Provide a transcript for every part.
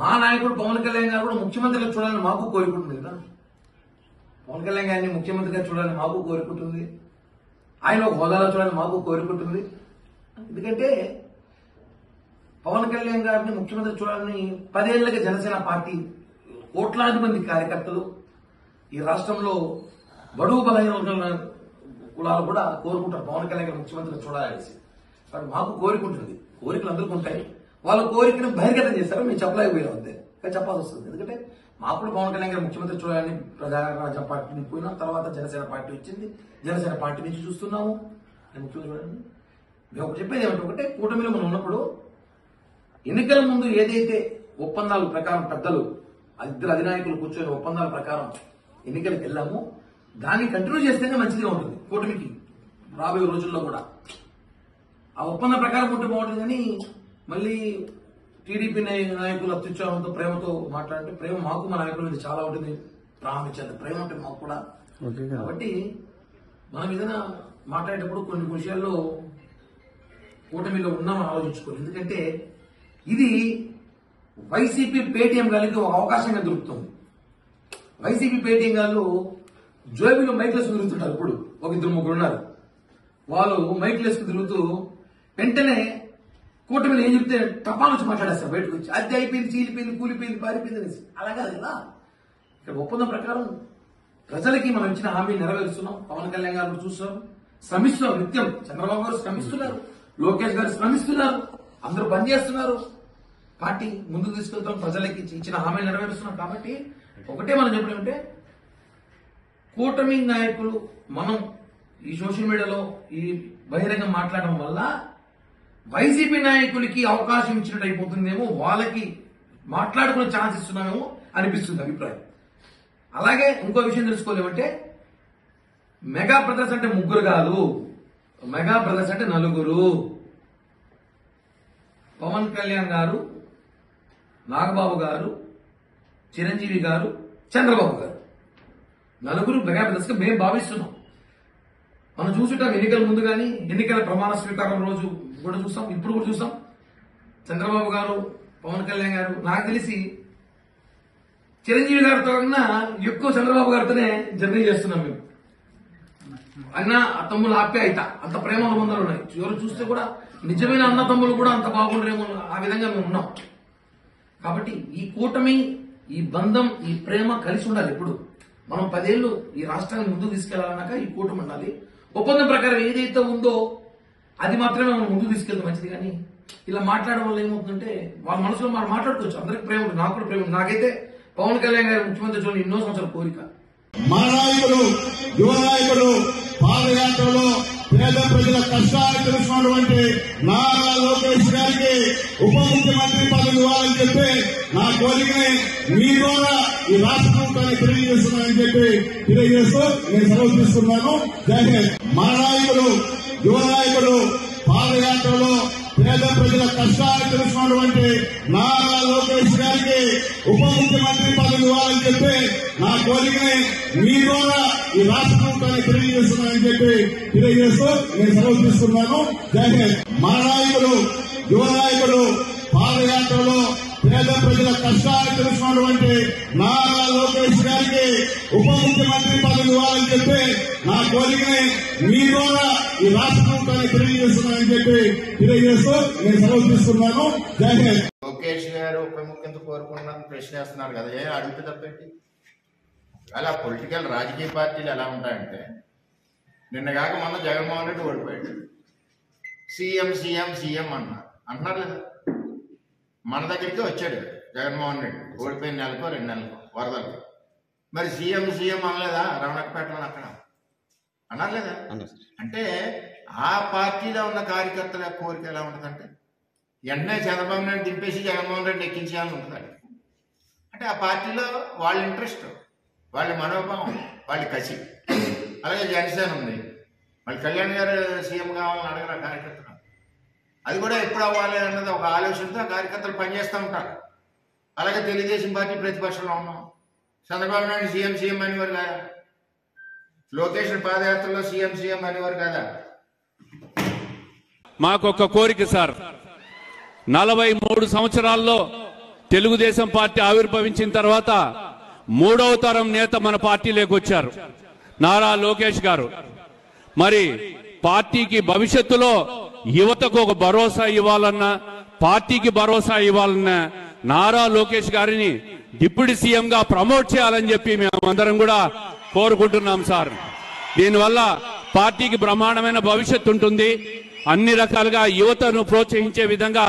మా నాయకుడు పవన్ కళ్యాణ్ గారు కూడా ముఖ్యమంత్రిగా చూడాలని మాకు కోరుకుంటుంది కదా. పవన్ కళ్యాణ్ గారిని ముఖ్యమంత్రిగా చూడాలని మాకు కోరుకుంటుంది. ఆయన ఒక హోదాలో చూడాలని మాకు కోరుకుంటుంది. ఎందుకంటే పవన్ కళ్యాణ్ గారిని ముఖ్యమంత్రి చూడాలని 10 ఏళ్లుగా జనసేన పార్టీ కోట్లాది మంది కార్యకర్తలు ఈ రాష్ట్రంలో బడుగు బలహీన కులాలు కూడా కోరుకుంటారు పవన్ కళ్యాణ్ గారు ముఖ్యమంత్రిగా చూడాలనేసి. కానీ మాకు కోరికుంటుంది, కోరికలు అందరికీ ఉంటాయి. వాళ్ళ కోరికను బహిర్గతం చేస్తారో మేము చెప్పలేకపోయాం అంతే, కానీ చెప్పాల్సి వస్తుంది. ఎందుకంటే మాకు కూడా పవన్ కళ్యాణ్ గారు ముఖ్యమంత్రి చూడాలని ప్రజారాజ్య పార్టీని పోయినా తర్వాత జనసేన పార్టీ వచ్చింది. జనసేన పార్టీ నుంచి చూస్తున్నాము ముఖ్యమంత్రి చూడాలని. మేము ఒకటి చెప్పేది ఏమంటే, ఒకటే కూటమిలో మనం ఉన్నప్పుడు ఎన్నికల ముందు ఏదైతే ఒప్పందాల ప్రకారం పెద్దలు ఇద్దరు అధినాయకులు కూర్చొని ఒప్పందాల ప్రకారం ఎన్నికలకు వెళ్ళామో దాన్ని కంటిన్యూ చేస్తేనే మంచిగా ఉంటుంది కూటమికి రాబోయే రోజుల్లో కూడా. ఆ ఒప్పందం ప్రకారం ఉంటే బాగుంటుంది. కానీ మళ్ళీ టీడీపీ నాయకులు అత్యుత్సాహంతో ప్రేమతో మాట్లాడితే ప్రేమ మాకు మా నాయకుల మీద చాలా ఉంటుంది. ప్రారంభించేంత ప్రేమ ఉంటుంది మాకు కూడా. కాబట్టి మనం ఏదైనా మాట్లాడేటప్పుడు కొన్ని విషయాల్లో కూటమిలో ఉన్నామని ఆలోచించుకోవాలి. ఎందుకంటే ఇది వైసీపీ పేటీఎం గారికి ఒక అవకాశంగా దొరుకుతుంది. వైసీపీ పేటీఎం గారు జోబీలో మైక్లెస్ తిరుగుతుంటారు. ఇప్పుడు ఒక 2-3 ఉన్నారు. వాళ్ళు మైక్లెస్ తిరుగుతూ వెంటనే కూటమిలో ఏం చెప్తే టపాలు వచ్చి మాట్లాడేస్తారు బయటకు వచ్చి. అది అయిపోయింది, చీలిపోయింది, కూలిపోయింది, పారిపోయింది అనేసి. అలా కాదు కదా. ఇక్కడ ఒప్పందం ప్రకారం ప్రజలకి మనం ఇచ్చిన హామీ నెరవేరుస్తున్నాం. పవన్ కళ్యాణ్ గారు చూస్తాం, శ్రమిస్తున్నారు నిత్యం. చంద్రబాబు గారు శ్రమిస్తున్నారు, లోకేష్ గారు శ్రమిస్తున్నారు, అందరూ పనిచేస్తున్నారు. పార్టీ ముందుకు తీసుకెళ్తాం, ప్రజలకి ఇచ్చిన హామీ నెరవేరుస్తున్నాం. కాబట్టి ఒకటే మనం చెప్పలేమంటే కూటమి నాయకులు మనం ఈ సోషల్ మీడియాలో ఈ బహిరంగ మాట్లాడడం వల్ల వైసీపీ నాయకులకి అవకాశం ఇచ్చినట్టు అయిపోతుందేమో, వాళ్ళకి మాట్లాడుకునే ఛాన్స్ ఇస్తున్నామేమో అనిపిస్తుంది అభిప్రాయం. అలాగే ఇంకో విషయం తెలుసుకోలేమంటే మెగా బ్రదర్స్ అంటే 3 కాదు, మెగా బ్రదర్స్ అంటే 4. పవన్ కళ్యాణ్ గారు, నాగబాబు గారు, చిరంజీవి గారు, చంద్రబాబు గారు 4 మెగా బ్రదర్స్ గా మేము భావిస్తున్నాం. మనం చూసుంటాం ఎన్నికల ముందు కానీ ఎన్నికల ప్రమాణ స్వీకారం రోజు కూడా చూస్తాం, ఇప్పుడు కూడా చూస్తాం. చంద్రబాబు గారు, పవన్ కళ్యాణ్ గారు, నాకు తెలిసి చిరంజీవి గారితో కన్నా ఎక్కువ చంద్రబాబు గారితోనే జర్నీ చేస్తున్నాం మేము. అన్న తమ్ముళ్ళు ఆప్యాయత, అంత ప్రేమ అనుబంధాలు ఉన్నాయి. ఎవరు చూస్తే కూడా నిజమైన అన్న తమ్ముళ్ళు కూడా అంత బాగుండరేమో, ఆ విధంగా మేము ఉన్నాం. కాబట్టి ఈ కూటమి, ఈ బంధం, ఈ ప్రేమ కలిసి ఉండాలి. ఇప్పుడు మనం 10 ఏళ్లు ఈ రాష్ట్రాన్ని ముందుకు తీసుకెళ్లాలన్నాక ఈ కూటమి ఉండాలి. ఒప్పందం ప్రకారం ఏదైతే ఉందో అది మాత్రమే మనం ముందుకు తీసుకెళ్తే మంచిది. కానీ ఇలా మాట్లాడడం వల్ల ఏమవుతుందంటే వాళ్ళ మనసులో మనం మాట్లాడుకోవచ్చు. అందరికి ప్రేమ ఉంటుంది, నాకు కూడా ప్రేమ ఉంటుంది. నాకైతే పవన్ కళ్యాణ్ గారు ముఖ్యమంత్రి చూడండి ఎన్నో సంవత్సరాల కోరిక. మన నాయకుడు, యువ నాయకుడు పాదయాత్రలో పేద ప్రజల కష్టాలు తెలుసుకున్నటువంటి నారా లోకేష్ గారికి ఉప ముఖ్యమంత్రి పదవి ఇవ్వాలని చెప్పి నా కోరికని మీ ద్వారా ఈ రాష్ట్ర ప్రభుత్వాన్ని తెలియజేస్తున్నానని చెప్పి తెలియజేస్తూ నేను సెలవు తీసుకున్నాను. జై హింద్. మన నాయకుడు, యువ నాయకుడు పాదయాత్రలో పేద ప్రజల కష్టాలు తెలుసుకున్నటువంటి నారా లోకేష్ గారికి ఉప ముఖ్యమంత్రి పదవి ఇవ్వాలని చెప్పి నా కోరికని మీ ద్వారా ఈ రాష్ట్ర ప్రభుత్వాన్ని తెలియజేస్తున్నానని చెప్పి తెలియజేస్తూ నేను సెలవు తీసుకున్నాను. జై హింద్. మన నాయకుడు, యువ నాయకుడు పాదయాత్రలో పేద ప్రజల కష్టాలు తెలుసుకున్నటువంటి నారా లోకేష్ గారికి ఉప ముఖ్యమంత్రి పదవి ఇవ్వాలని చెప్పి నా కోరికని మీ ద్వారా ఈ రాష్ట్ర ప్రభుత్వాన్ని తెలియజేస్తున్నానని చెప్పి తెలియజేస్తూ నేను సెలవు తీసుకున్నాను. జై హింద్. లోకేష్ గారు ఉప ముఖ్యమంత్రి కోరుకున్నాను ప్రశ్న వేస్తున్నారు కదా, ఏ అడిగితే తప్పేంటి? అలా పొలిటికల్ రాజకీయ పార్టీలు ఎలా ఉంటాయంటే, నిన్న కాక మొన్న జగన్మోహన్ రెడ్డి ఓడిపోయాడు, సీఎం సీఎం సీఎం అంటున్నారు లేదా? మన దగ్గరికి వచ్చాడు జగన్మోహన్ రెడ్డి ఓడిపోయిన నెలకో 2 నెలలకో వరదలకు. మరి సీఎం సీఎం అనలేదా రమణకపేటలో? అక్కడ అన్నారు లేదా? అంటే ఆ పార్టీలో ఉన్న కార్యకర్తల కోరిక ఎలా ఉంటుందంటే వెంటనే చంద్రబాబు నాయుడు దింపేసి జగన్మోహన్ రెడ్డి ఎక్కించాలని ఉంటుంది. అంటే ఆ పార్టీలో వాళ్ళ ఇంట్రెస్ట్, వాళ్ళ మనోభావం, వాళ్ళ కసి. అలాగే జనసేన ఉంది, మళ్ళీ కళ్యాణ్ గారు సీఎం కావాలని అడగరా కార్యకర్తలు. అది కూడా ఎప్పుడు అవ్వాలి అన్నది ఒక ఆలోచనతో ఆ కార్యకర్తలు పనిచేస్తూ ఉంటారు. అలాగే తెలుగుదేశం పార్టీ ప్రతిపక్షంలో ఉన్నాం, చంద్రబాబు నాయుడు సీఎం సీఎం అనేవారు కదా, లోకేష్ పాదయాత్రలో సీఎం సీఎం అనేవారు కదా. మాకొక కోరిక సార్, 43 సంవత్సరాల్లో తెలుగుదేశం పార్టీ ఆవిర్భవించిన తర్వాత మూడవ తరం నేత మన పార్టీలోకి వచ్చారు, నారా లోకేష్ గారు. మరి పార్టీకి భవిష్యత్తులో యువతకు ఒక భరోసా ఇవ్వాలన్నా, పార్టీకి భరోసా ఇవ్వాలన్నా నారా లోకేష్ గారిని డిప్యూటీ సీఎం గా ప్రమోట్ చేయాలని చెప్పి మేమందరం కూడా కోరుకుంటున్నాం సార్. దీనివల్ల పార్టీకి బ్రహ్మాండమైన భవిష్యత్తు ఉంటుంది. అన్ని రకాలుగా యువతను ప్రోత్సహించే విధంగా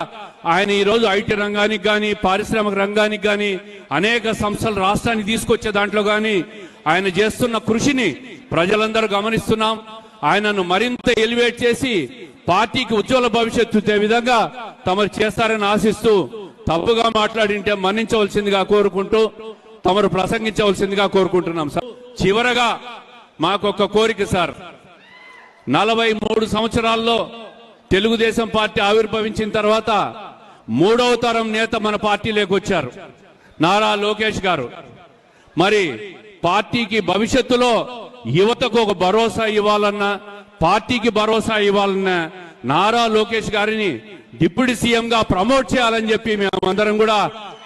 ఆయన ఈరోజు ఐటీ రంగానికి కానీ, పారిశ్రామిక రంగానికి కానీ, అనేక సంస్థలు రాష్ట్రానికి తీసుకొచ్చే దాంట్లో కానీ ఆయన చేస్తున్న కృషిని ప్రజలందరూ గమనిస్తున్నాం. ఆయనను మరింత ఎలివేట్ చేసి పార్టీకి ఉజ్వల భవిష్యత్తు ఇచ్చే విధంగా తమరు చేస్తారని ఆశిస్తూ, తప్పుగా మాట్లాడింటే మన్నించవలసిందిగా కోరుకుంటూ తమరు ప్రసంగించవలసిందిగా కోరుకుంటున్నాం సార్. చివరగా మాకొక కోరిక సార్, 43 సంవత్సరాల్లో తెలుగుదేశం పార్టీ ఆవిర్భవించిన తర్వాత మూడవ తరం నేత మన పార్టీలోకి వచ్చారు, నారా లోకేష్ గారు. మరి పార్టీకి భవిష్యత్తులో యువతకు ఒక భరోసా ఇవ్వాలన్నా, పార్టీకి భరోసా ఇవ్వాలన్నా నారా లోకేష్ గారిని డిప్యూటీ సీఎం గా ప్రమోట్ చేయాలని చెప్పి మేమందరం కూడా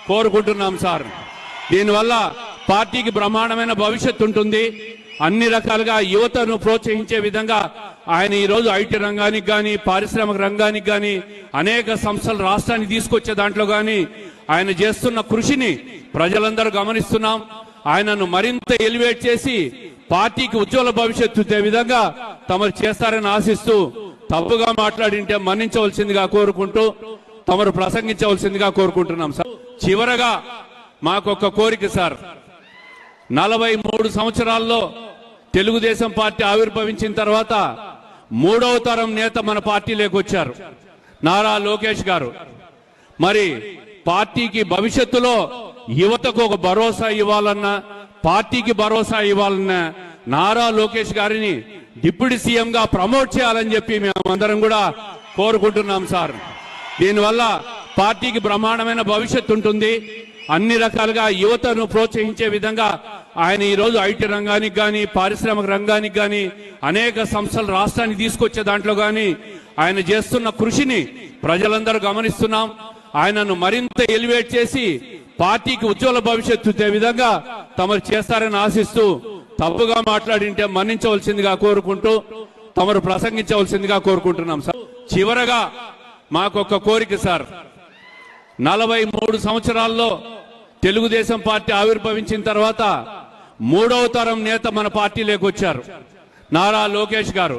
కోరుకుంటున్నాం సార్. దీనివల్ల పార్టీకి బ్రహ్మాండమైన భవిష్యత్తు ఉంటుంది. అన్ని రకాలుగా యువతను ప్రోత్సహించే విధంగా ఆయన ఈరోజు ఐటీ రంగానికి కానీ, పారిశ్రామిక రంగానికి కానీ, అనేక సంస్థలు రాష్ట్రానికి తీసుకొచ్చే దాంట్లో కానీ ఆయన చేస్తున్న కృషిని ప్రజలందరూ గమనిస్తున్నాం. ఆయనను మరింత ఎలివేట్ చేసి పార్టీకి ఉజ్వల భవిష్యత్తు ఇచ్చే విధంగా తమరు చేస్తారని ఆశిస్తూ, తప్పుగా మాట్లాడింటే మన్నించవలసిందిగా కోరుకుంటూ తమరు ప్రసంగించవలసిందిగా కోరుకుంటున్నాం సార్. చివరగా మాకొక కోరిక సార్, 43 సంవత్సరాల్లో తెలుగుదేశం పార్టీ ఆవిర్భవించిన తర్వాత మూడవ తరం నేత మన పార్టీలోకి వచ్చారు, నారా లోకేష్ గారు. మరి పార్టీకి భవిష్యత్తులో యువతకు ఒక భరోసా ఇవ్వాలన్నా, పార్టీకి భరోసా ఇవ్వాలన్నా నారా లోకేష్ గారిని డిప్యూటీ సీఎం గా ప్రమోట్ చేయాలని చెప్పి మేమందరం కూడా కోరుకుంటున్నాం సార్. దీనివల్ల పార్టీకి బ్రహ్మాండమైన భవిష్యత్తు ఉంటుంది. అన్ని రకాలుగా యువతను ప్రోత్సహించే విధంగా ఆయన ఈరోజు ఐటీ రంగానికి కానీ, పారిశ్రామిక రంగానికి కానీ, అనేక సంస్థలు రాష్ట్రానికి తీసుకొచ్చే దాంట్లో కానీ ఆయన చేస్తున్న కృషిని ప్రజలందరూ గమనిస్తున్నాం. ఆయనను మరింత ఎలివేట్ చేసి పార్టీకి ఉజ్వల భవిష్యత్తు ఇచ్చే విధంగా తమరు చేస్తారని ఆశిస్తూ, తప్పుగా మాట్లాడింటే మన్నించవలసిందిగా కోరుకుంటూ తమరు ప్రసంగించవలసిందిగా కోరుకుంటున్నాం సార్. చివరగా మాకొక కోరిక సార్, 43 సంవత్సరాల్లో తెలుగుదేశం పార్టీ ఆవిర్భవించిన తర్వాత మూడవ తరం నేత మన పార్టీలోకి వచ్చారు, నారా లోకేష్ గారు.